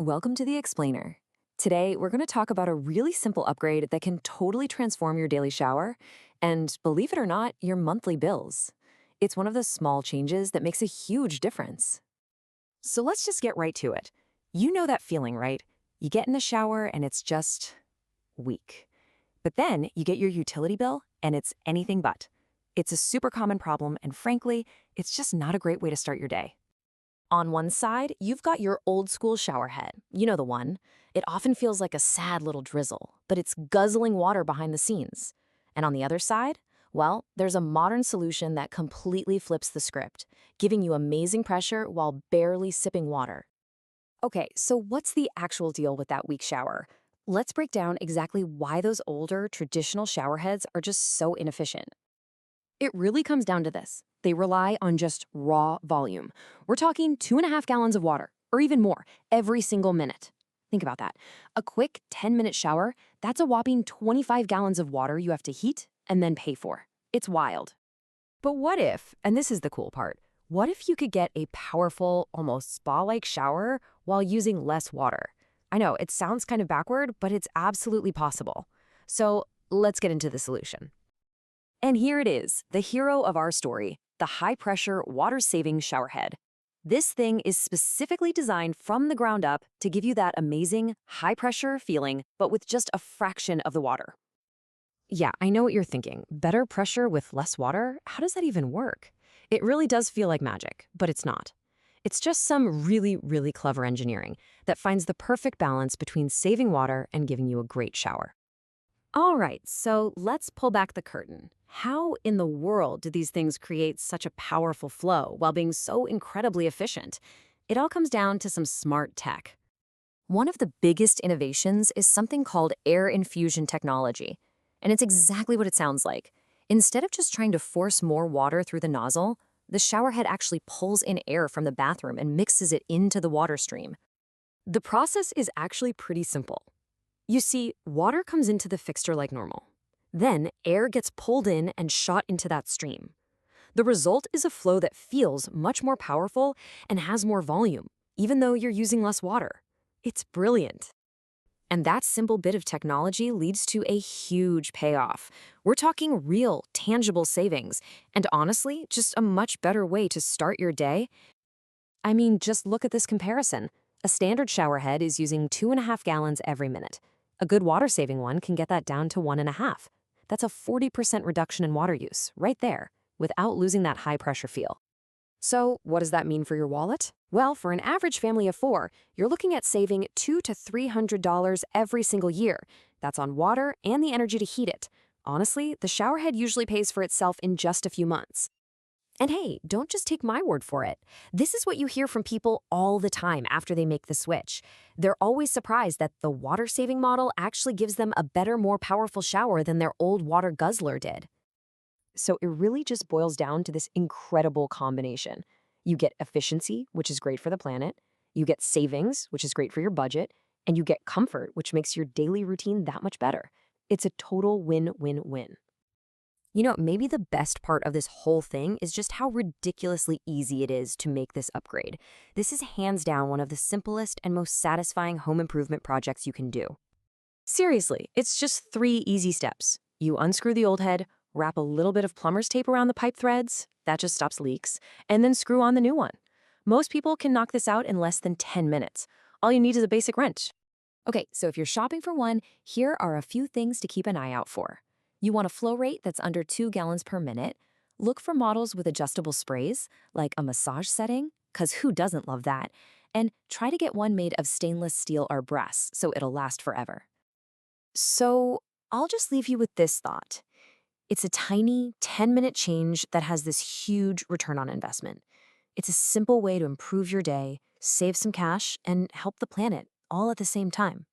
Welcome to the Explainer. Today, we're going to talk about a really simple upgrade that can totally transform your daily shower and, believe it or not, your monthly bills. It's one of the small changes that makes a huge difference. So let's just get right to it. You know that feeling, right? You get in the shower and it's just weak. But then you get your utility bill and it's anything but. It's a super common problem, and frankly, it's just not a great way to start your day. On one side, you've got your old school shower head. You know the one. It often feels like a sad little drizzle, but it's guzzling water behind the scenes. And on the other side, well, there's a modern solution that completely flips the script, giving you amazing pressure while barely sipping water. Okay, so what's the actual deal with that weak shower? Let's break down exactly why those older, traditional shower heads are just so inefficient. It really comes down to this. They rely on just raw volume. We're talking 2.5 gallons of water, or even more, every single minute. Think about that. A quick 10-minute shower, that's a whopping 25 gallons of water you have to heat and then pay for. It's wild. But what if, and this is the cool part, what if you could get a powerful, almost spa-like shower while using less water? I know, it sounds kind of backward, but it's absolutely possible. So let's get into the solution. And here it is, the hero of our story, the high-pressure, water-saving shower head. This thing is specifically designed from the ground up to give you that amazing, high-pressure feeling, but with just a fraction of the water. Yeah, I know what you're thinking. Better pressure with less water? How does that even work? It really does feel like magic, but it's not. It's just some really, really clever engineering that finds the perfect balance between saving water and giving you a great shower. All right, so let's pull back the curtain. How in the world do these things create such a powerful flow while being so incredibly efficient? It all comes down to some smart tech. One of the biggest innovations is something called air infusion technology. And it's exactly what it sounds like. Instead of just trying to force more water through the nozzle, the shower head actually pulls in air from the bathroom and mixes it into the water stream. The process is actually pretty simple. You see, water comes into the fixture like normal. Then, air gets pulled in and shot into that stream. The result is a flow that feels much more powerful and has more volume, even though you're using less water. It's brilliant. And that simple bit of technology leads to a huge payoff. We're talking real, tangible savings, and honestly, just a much better way to start your day. I mean, just look at this comparison. A standard shower head is using 2.5 gallons every minute. A good water-saving one can get that down to 1.5. That's a 40% reduction in water use, right there, without losing that high-pressure feel. So what does that mean for your wallet? Well, for an average family of 4, you're looking at saving $200 to $300 every single year. That's on water and the energy to heat it. Honestly, the shower head usually pays for itself in just a few months. And hey, don't just take my word for it. This is what you hear from people all the time after they make the switch. They're always surprised that the water-saving model actually gives them a better, more powerful shower than their old water guzzler did. So it really just boils down to this incredible combination. You get efficiency, which is great for the planet. You get savings, which is great for your budget. And you get comfort, which makes your daily routine that much better. It's a total win-win-win. You know, maybe the best part of this whole thing is just how ridiculously easy it is to make this upgrade. This is hands down one of the simplest and most satisfying home improvement projects you can do. Seriously, it's just 3 easy steps. You unscrew the old head, wrap a little bit of plumber's tape around the pipe threads, that just stops leaks, and then screw on the new one. Most people can knock this out in less than 10 minutes. All you need is a basic wrench. Okay, so if you're shopping for one, here are a few things to keep an eye out for. You want a flow rate that's under 2 gallons per minute. Look for models with adjustable sprays, like a massage setting, because who doesn't love that? And try to get one made of stainless steel or brass, so it'll last forever. So I'll just leave you with this thought. It's a tiny 10-minute change that has this huge return on investment. It's a simple way to improve your day, save some cash, and help the planet all at the same time.